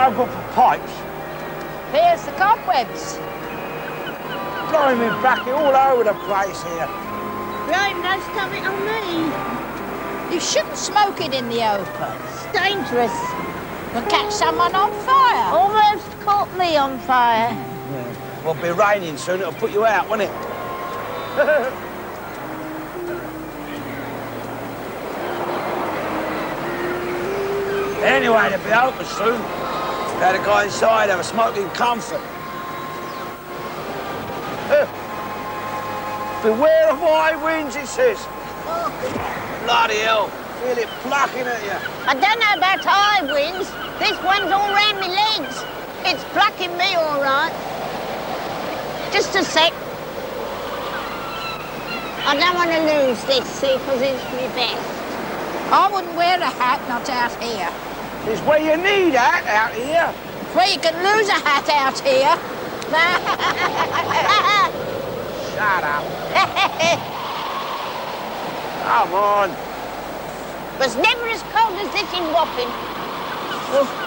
No good for pipes. Here's the cobwebs. Blowing me bracket all over the place here. Right, no stomach on me. You shouldn't smoke it in the open. It's dangerous. You'll catch someone on fire. Almost caught me on fire. Yeah. Well, it'll be raining soon. It'll put you out, won't it? Anyway, they'll be open soon. They had a guy inside, have a smoking comfort. Beware of high winds, it says. Bloody hell, feel it plucking at you. I don't know about high winds. This one's all round my legs. It's plucking me all right. Just a sec. I don't want to lose this, see, because it's my best. I wouldn't wear a hat, not out here. It's where you need hat out here. Where you can lose a hat out here. Shut up. Come on. It was never as cold as this in Wapping.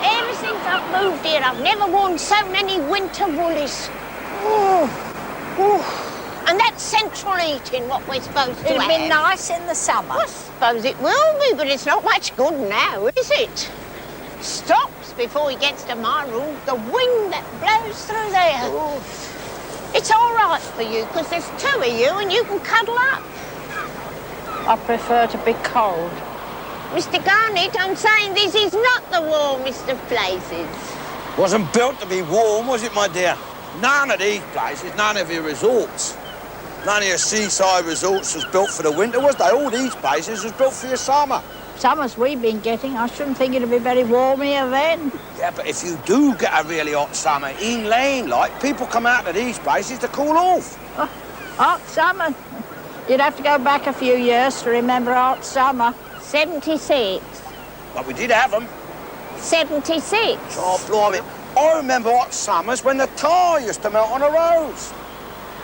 Ever since I've moved here, I've never worn so many winter woolies. And that's central heating, what we're supposed to have. It'll be nice in the summer. I suppose it will be, but it's not much good now, is it? Stops before he gets to my room. The wind that blows through there. Ooh. It's all right for you, because there's two of you and you can cuddle up. I prefer to be cold. Mr. Garnett, I'm saying this is not the warmest of places. Wasn't built to be warm, was it, my dear? None of these places, none of your resorts. None of your seaside resorts was built for the winter, was they? All these places was built for your summer. Summers we've been getting, I shouldn't think it'd be very warm here then. Yeah, but if you do get a really hot summer, in Lane, like, people come out to these places to cool off. Oh, hot summer. You'd have to go back a few years to remember hot summer. 76. But we did have them. 76. Oh, blimey. I remember hot summers when the tar used to melt on the roads.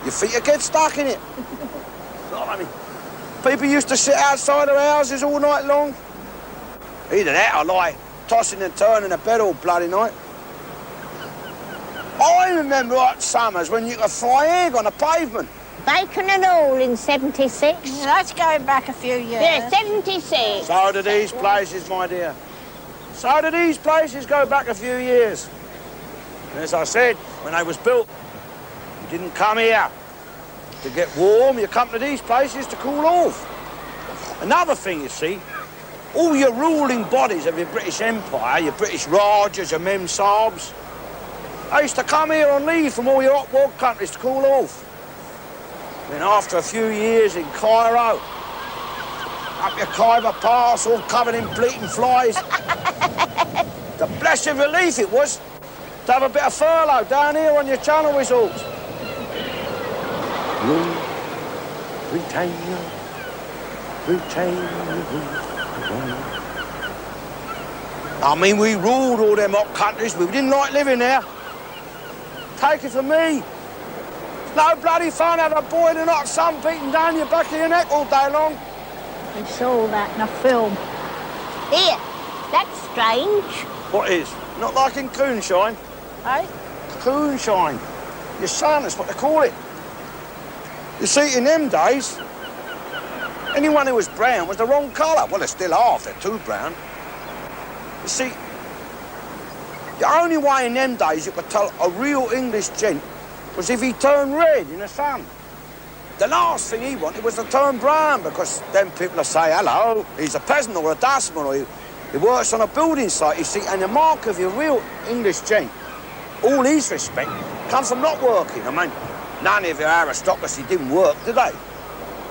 Your feet would get stuck in it. Blimey. People used to sit outside their houses all night long. Either that or lie tossing and turning in bed all bloody night. I remember hot summers when you could fry egg on the pavement. Bacon and all in 76. Yeah, that's going back a few years. Yeah, 76. So do these places, my dear. So do these places go back a few years. And as I said, when they was built, you didn't come here to get warm, you come to these places to cool off. Another thing, you see, all your ruling bodies of your British Empire, your British Rajas, your Mem Sahibs, they used to come here on leave from all your hot war countries to cool off. Then after a few years in Cairo, up your Khyber Pass, all covered in bleating flies. The blessed relief it was to have a bit of furlough down here on your channel resorts. Rule, Britannia, Britannia, rule. I mean, we ruled all them hot countries, but we didn't like living there. Take it from me. It's no bloody fun having a boiling hot sun beating down your back of your neck all day long. We saw that in a film. Here, that's strange. What is? Not like in Coonshine. Eh? Coonshine. Your sun, that's what they call it. You see, in them days, anyone who was brown was the wrong colour. Well, they still are if they're too brown. You see, the only way in them days you could tell a real English gent was if he turned red in the sun. The last thing he wanted was to turn brown, because then people would say, hello, he's a peasant or a dustman, or he works on a building site, you see, and the mark of your real English gent, all his respect, comes from not working. I mean, none of your aristocracy didn't work, did they?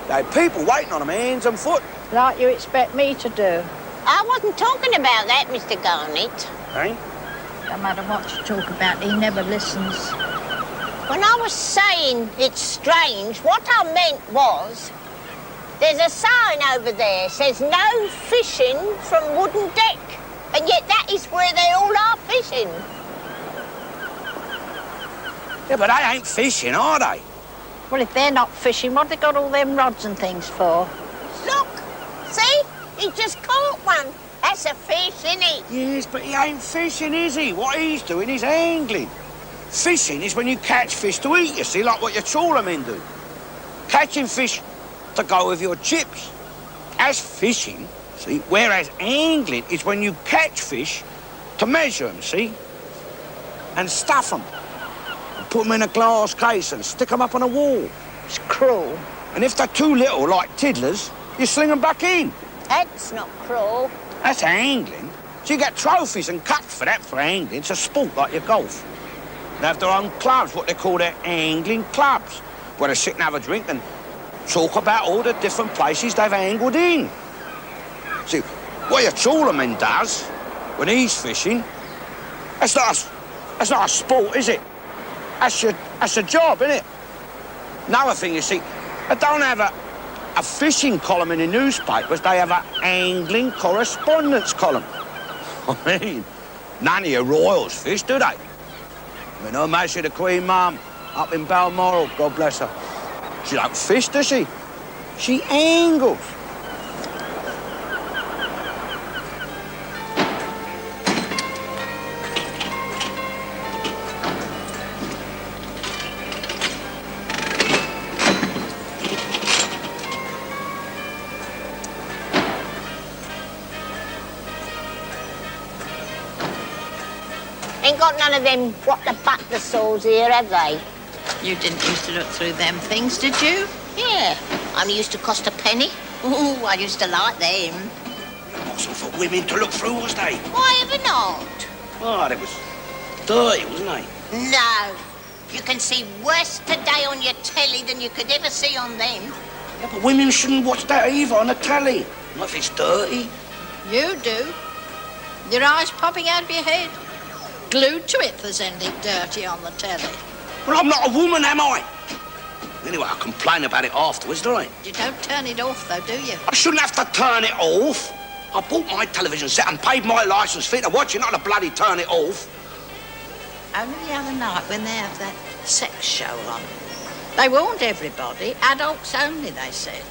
They had people waiting on them hands and foot. Like you expect me to do. I wasn't talking about that, Mr. Garnett. Eh? No matter what you talk about, he never listens. When I was saying it's strange, what I meant was, there's a sign over there says no fishing from wooden deck, and yet that is where they all are fishing. Yeah, but they ain't fishing, are they? Well, if they're not fishing, what have they got all them rods and things for? Look, see? He just caught one. That's a fish, isn't it? Yes, but he ain't fishing, is he? What he's doing is angling. Fishing is when you catch fish to eat, you see, like what your trawler men do. Catching fish to go with your chips. As fishing, see, whereas angling is when you catch fish to measure them, see, and stuff them. And put them in a glass case and stick them up on a wall. It's cruel. And if they're too little, like tiddlers, you sling them back in. That's not cruel. That's angling. So you get trophies and cups for that for angling. It's a sport like your golf. They have their own clubs, what they call their angling clubs, where they sit and have a drink and talk about all the different places they've angled in. See, what your trawlerman does when he's fishing, that's not a sport, is it? That's a job, isn't it? Another thing, you see, they don't have a fishing column in the newspapers, they have an angling correspondence column. I mean, none of your royals fish, do they? I mean, Her Majesty the Queen, Mum, up in Balmoral, God bless her. She don't fish, does she? She angles. Ain't got none of them what the butler saws here, have they? You didn't used to look through them things, did you? Yeah, only used to cost a penny. Ooh, I used to like them. Wasn't for women to look through, was they? Why ever not? Oh, they was dirty, wasn't they? No. You can see worse today on your telly than you could ever see on them. Yeah, but women shouldn't watch that either on the telly. Not if it's dirty. You do. Your eyes popping out of your head. Glued to it if there's anything dirty on the telly. Well, I'm not a woman, am I? Anyway, I'll complain about it afterwards, don't I? You don't turn it off, though, do you? I shouldn't have to turn it off. I bought my television set and paid my licence fee to watch it, not to bloody turn it off. Only the other night when they have that sex show on. They warned everybody, adults only, they said.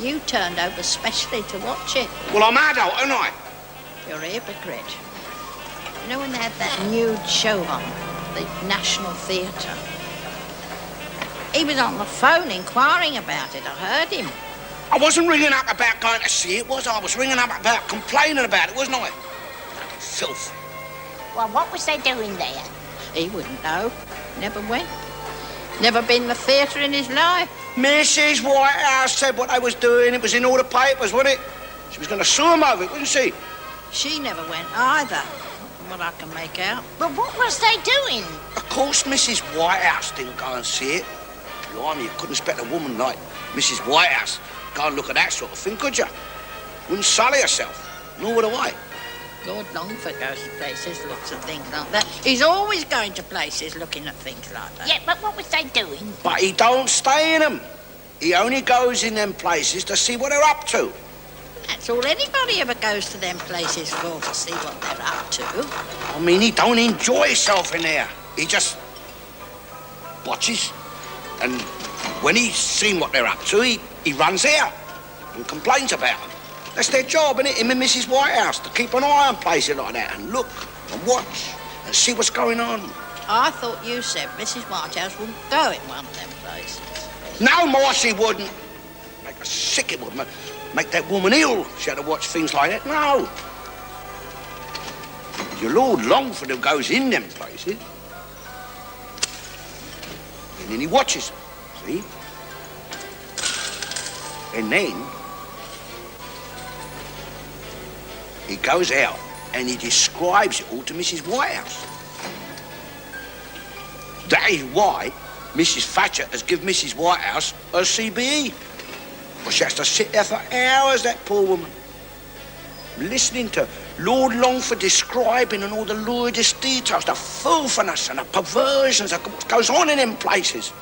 You turned over specially to watch it. Well, I'm adult, aren't I? You're a hypocrite. You know when they had that nude show on, the National Theatre? He was on the phone inquiring about it, I heard him. I wasn't ringing up about going to see it, was I? I was ringing up about complaining about it, wasn't I? Filth. Well, what was they doing there? He wouldn't know. Never went. Never been to the theatre in his life. Mrs. Whitehouse said what they was doing. It was in all the papers, wasn't it? She was going to sue him over it, wasn't she? She never went either, from what I can make out. But what was they doing? Of course Mrs. Whitehouse didn't go and see it. Blimey, you couldn't expect a woman like Mrs. Whitehouse go and look at that sort of thing, could you? Wouldn't sully herself, nor would I. Lord Longford goes to places, looks at things like that. He's always going to places looking at things like that. Yeah, but what was they doing? But he don't stay in them. He only goes in them places to see what they're up to. That's all anybody ever goes to them places for, to see what they're up to. I mean, he don't enjoy himself in there. He just watches. And when he's seen what they're up to, he runs out and complains about them. That's their job, isn't it? Him and Mrs. Whitehouse, to keep an eye on places like that and look and watch and see what's going on. I thought you said Mrs. Whitehouse wouldn't go in one of them places. No more she wouldn't. Make her sick, it would. Make that woman ill. She had to watch things like that. No. Your Lord Longford who goes in them places. And then he watches them, see? And then he goes out and he describes it all to Mrs. Whitehouse. That is why Mrs. Thatcher has given Mrs. Whitehouse her CBE. Well, she has to sit there for hours, that poor woman, listening to Lord Longford describing and all the lewdest details, the filthiness and the perversions of what goes on in them places.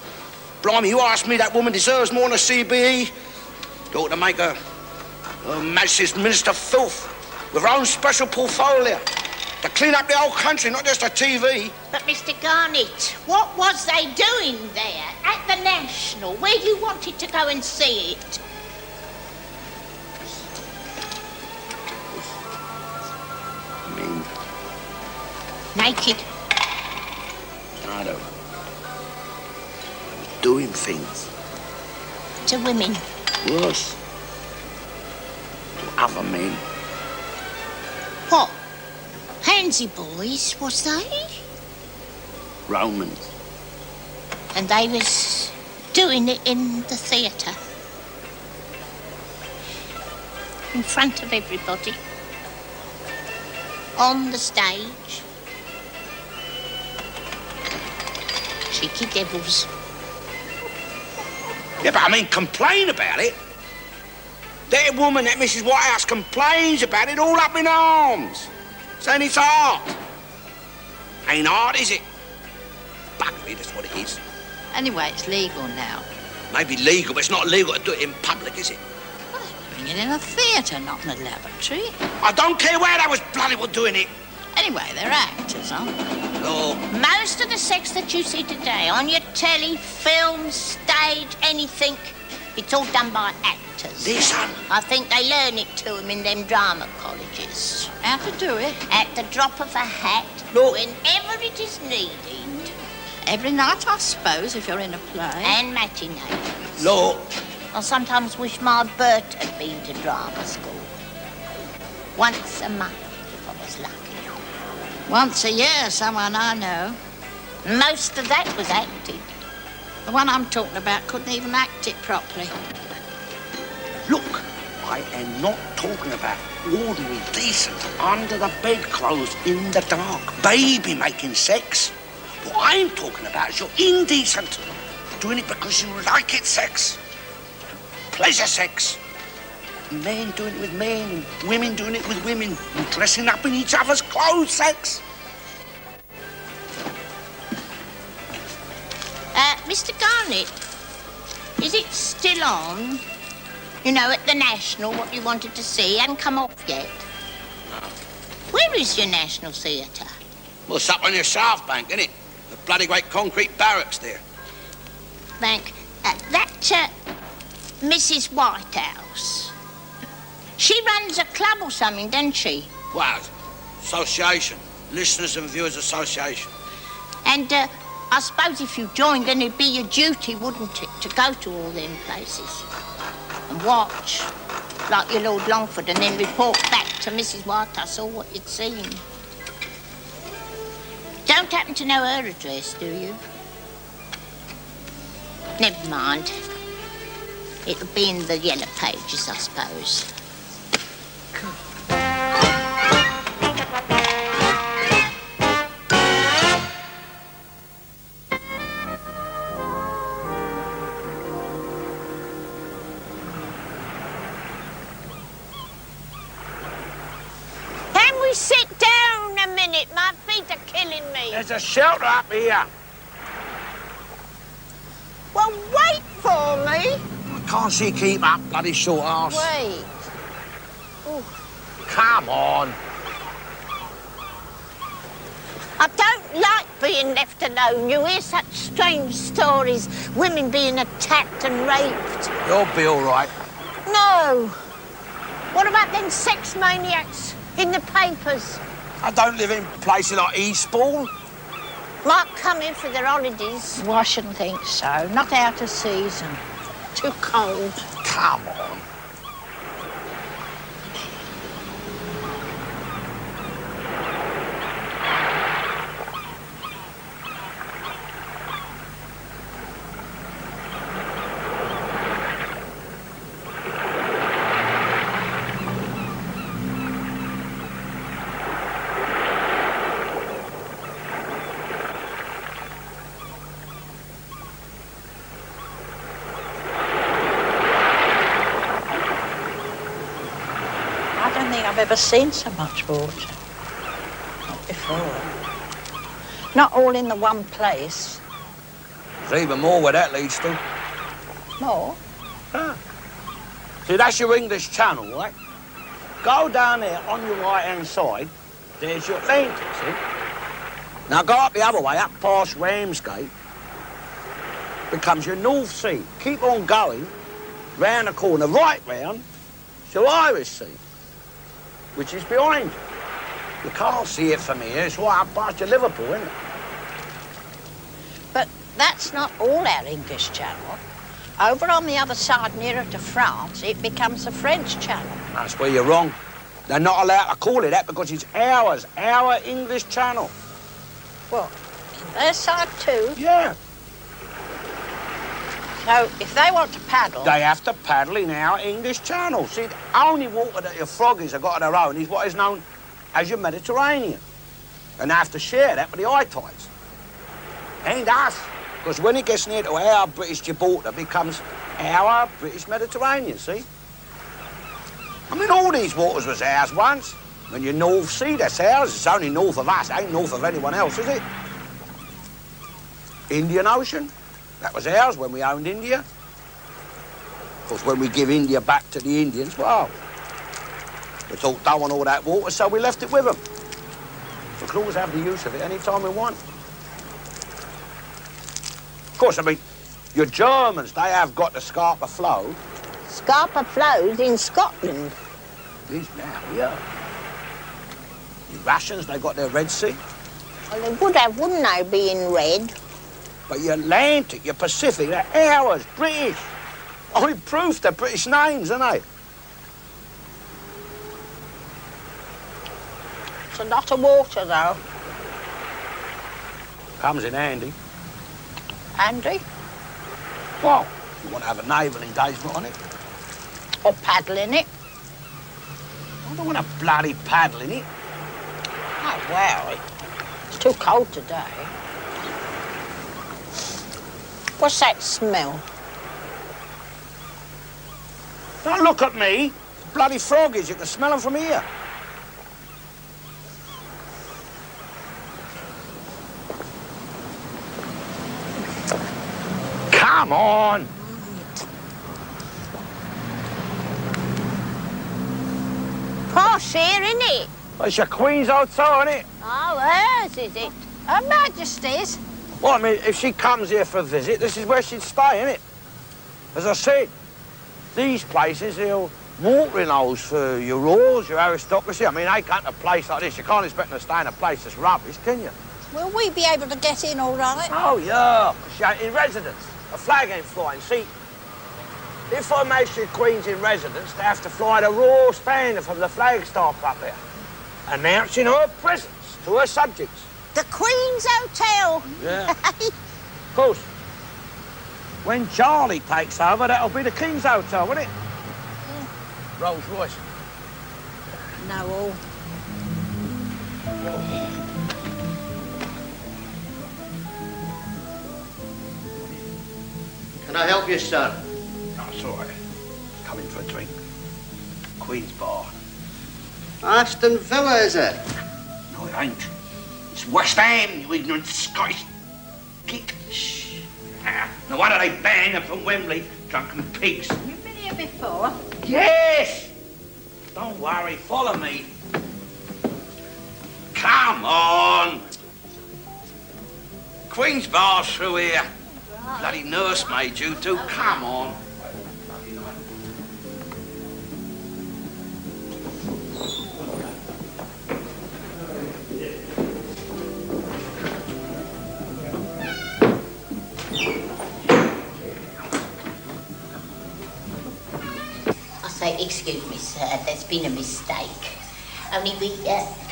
Blimey, you ask me, that woman deserves more than a CBE. They ought to make her Majesty's Minister of Filth with her own special portfolio to clean up the whole country, not just the TV. But, Mr. Garnett, what was they doing there at the National, where you wanted to go and see it? Naked. I don't know. Doing things. To women. Worse. To other men. What? Handsy boys, was they? Romans. And they was doing it in the theatre. In front of everybody. On the stage. Cheeky devils. Yeah, but I mean, complain about it. That woman, that Mrs. Whitehouse, complains about it all up in arms. Saying it's art. Ain't art, is it? Buggery, that's what it is. Anyway, it's legal now. Maybe legal, but it's not legal to do it in public, is it? Well, they're doing it in a theatre, not in a lavatory. I don't care where they was bloody well doing it. Anyway, they're actors, aren't they? Oh, Most of the sex that you see today, on your telly, film, stage, anything, it's all done by actors. listen. I think they learn it to them in them drama colleges. How to do it? At the drop of a hat, whenever it is needed. Every night, I suppose, if you're in a play. And matinees. Look, I sometimes wish my Bert had been to drama school. Once a month, if I was lucky. Once a year, someone I know. Most of that was acted. The one I'm talking about couldn't even act it properly. look. I am not talking about ordinary, decent, under the bedclothes in the dark, baby-making sex. What I'm talking about is your indecent, doing it because you like it sex. Pleasure sex. Men doing it with men, and women doing it with women, and dressing up in each other's clothes sex. Mr. Garnett, is it still on? You know, at the National, what you wanted to see, hadn't come off yet. Where is your National Theatre? Well, it's up on your South Bank, isn't it? The bloody great concrete barracks there. Bank. Mrs. Whitehouse. She runs a club or something, doesn't she? Well, association. Listeners and Viewers Association. And I suppose if you joined, then it'd be your duty, wouldn't it, to go to all them places and watch, like your Lord Longford, and then report back to Mrs. Whitehouse all what you'd seen. Don't happen to know her address, do you? Never mind. It'll be in the yellow pages, I suppose. Can we sit down a minute? My feet are killing me. There's a shelter up here. Well, wait for me. Can't she keep up, bloody short ass? Wait. Ooh. Come on. I don't like being left alone. You hear such strange stories, women being attacked and raped. You'll be all right. No. What about them sex maniacs in the papers? I don't live in places like Eastbourne. Might come in for their holidays. Well, I shouldn't think so. Not out of season. Too cold. Come on. I don't think I've ever seen so much water. Not before. Not all in the one place. There's even more where that leads to. More? See, that's your English Channel, right? Go down there on your right-hand side. There's your Atlantic, see? Now go up the other way, up past Ramsgate. Becomes your North Sea. Keep on going, round the corner, right round, to Irish Sea, which is behind you. You can't see it from here. It's right up past your Liverpool, isn't it? But that's not all our English Channel. Over on the other side, nearer to France, it becomes the French Channel. That's where you're wrong. They're not allowed to call it that because it's ours, our English Channel. What? Their side too? Yeah. So if they want to paddle... They have to paddle in our English Channel. See, the only water that your froggies have got of their own is what is known as your Mediterranean. And they have to share that with the high tides. And us. Because when it gets near to our British Gibraltar, it becomes our British Mediterranean, see? I mean, all these waters was ours once. When you're North Sea, that's ours. It's only north of us. It ain't north of anyone else, is it? Indian Ocean, that was ours when we owned India. Of course, when we give India back to the Indians, well, we thought, don't want all that water, so we left it with them. So we could always have the use of it any time we want. Of course, I mean, your Germans, they have got the Scarpa flow. Scarpa flows in Scotland. These now, yeah. The Russians, they got their Red Sea. Well, they would have, wouldn't they, being red? But your Atlantic, your Pacific, they're ours, British. I mean, proof they're British names, aren't they? It's a lot of water, though. Comes in handy. Andy? Well, if you want to have a naval engagement on it. Or paddle in it. I don't want to bloody paddle in it. Oh, well, it's too cold today. What's that smell? Don't look at me. Bloody froggies, you can smell them from here. Come on. Posh here, isn't it? Well, it's your Queen's hotel, isn't it? Oh, hers, is it? Her Majesty's. Well, I mean, if she comes here for a visit, this is where she'd stay, isn't it? As I said, these places, they're watering holes for your royals, your aristocracy. I mean, they come to a place like this. You can't expect them to stay in a place that's rubbish, can you? Will we be able to get in all right? Oh, yeah, 'cause she ain't in residence. A flag ain't flying. See, if Her Majesty Queen's in residence, they have to fly the royal standard from the flagstaff up here, announcing her presence to her subjects. The Queen's Hotel. Yeah. Of course, when Charlie takes over, that'll be the King's Hotel, won't it? Yeah. Rolls Royce. No, all. Can I help you, sir? No, it's all right. Come in for a drink. Queen's Bar. Aston Villa, is it? No, it ain't. It's West Ham, you ignorant Scottish git. Shh. No wonder they banned them from Wembley, drunken pigs. You've been here before? Yes! Don't worry, follow me. Come on! Queen's Bar's through here. Right. Bloody nursemaid, you two. Come on. Excuse me, sir, there's been a mistake. Only we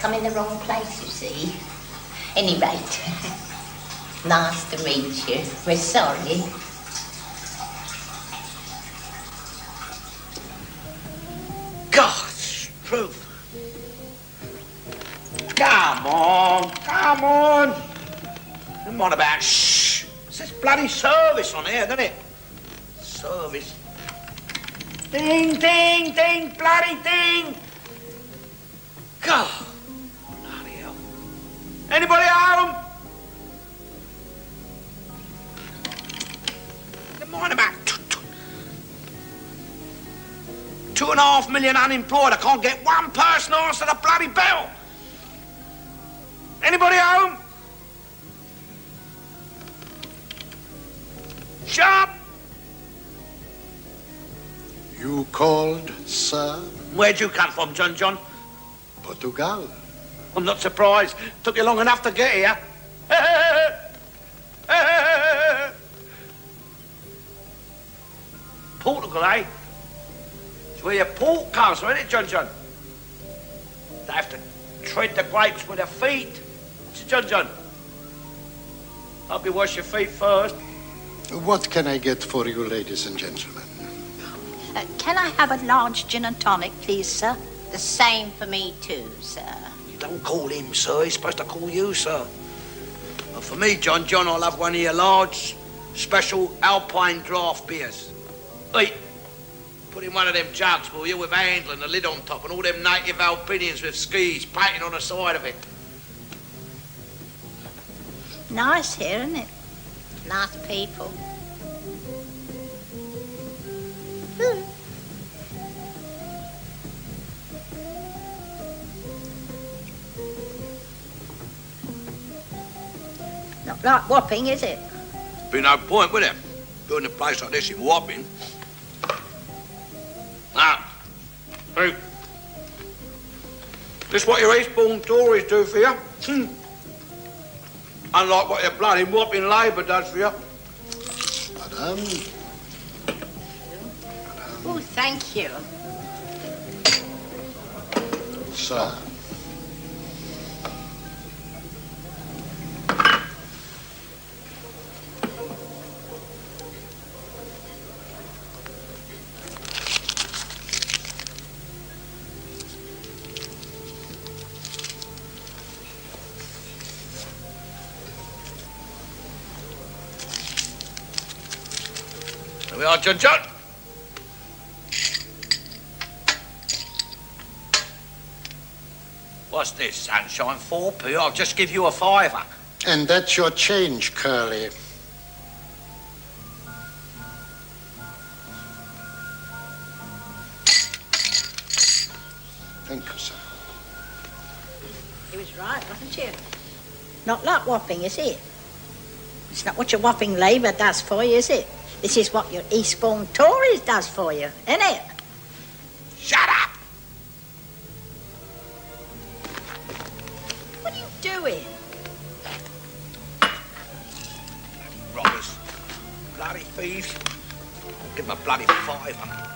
come in the wrong place, you see. Any rate, nice to meet you. We're sorry. God's truth. Come on, come on. Come on about shh. It says bloody service on here, doesn't it? Service. Ding, ding, ding, bloody ding! God, bloody hell. Anybody home? Never mind about 2.5 million unemployed. I can't get one person to answer the bloody bell. Anybody home? Sharp! You called, sir? Where'd you come from, John? Portugal. I'm not surprised. Took you long enough to get here. Portugal, eh? It's where your port comes from, isn't it, John John? They have to tread the grapes with their feet. It's John John. Hope you wash your feet first. What can I get for you, ladies and gentlemen? Can I have a large gin and tonic, please, sir? The same for me too, sir. You don't call him, sir. He's supposed to call you, sir. And for me, John John, I'll have one of your large, special Alpine draft beers. Hey, put in one of them jugs, will you, with a handle and a lid on top and all them native Alpinians with skis painted on the side of it. Nice here, isn't it? Nice people. Not like Wapping, is it? Be no point, would there? Building a place like this in Wapping. Now, hey, this what your Eastbourne Tories do for you? Unlike what your bloody Wapping Labour does for you. Madame? Oh, thank you. Sir. There we are, John John. What's this, sunshine? 4p? I'll just give you a fiver. And that's your change, Curly. Thank you, sir. He was right, wasn't you? Not like Wapping, is it? It's not what your Wapping Labour does for you, is it? This is what your Eastbourne Tories does for you, isn't it? Shut up! What are you doing? Robbers. Bloody thieves. I'll give them a bloody fiver.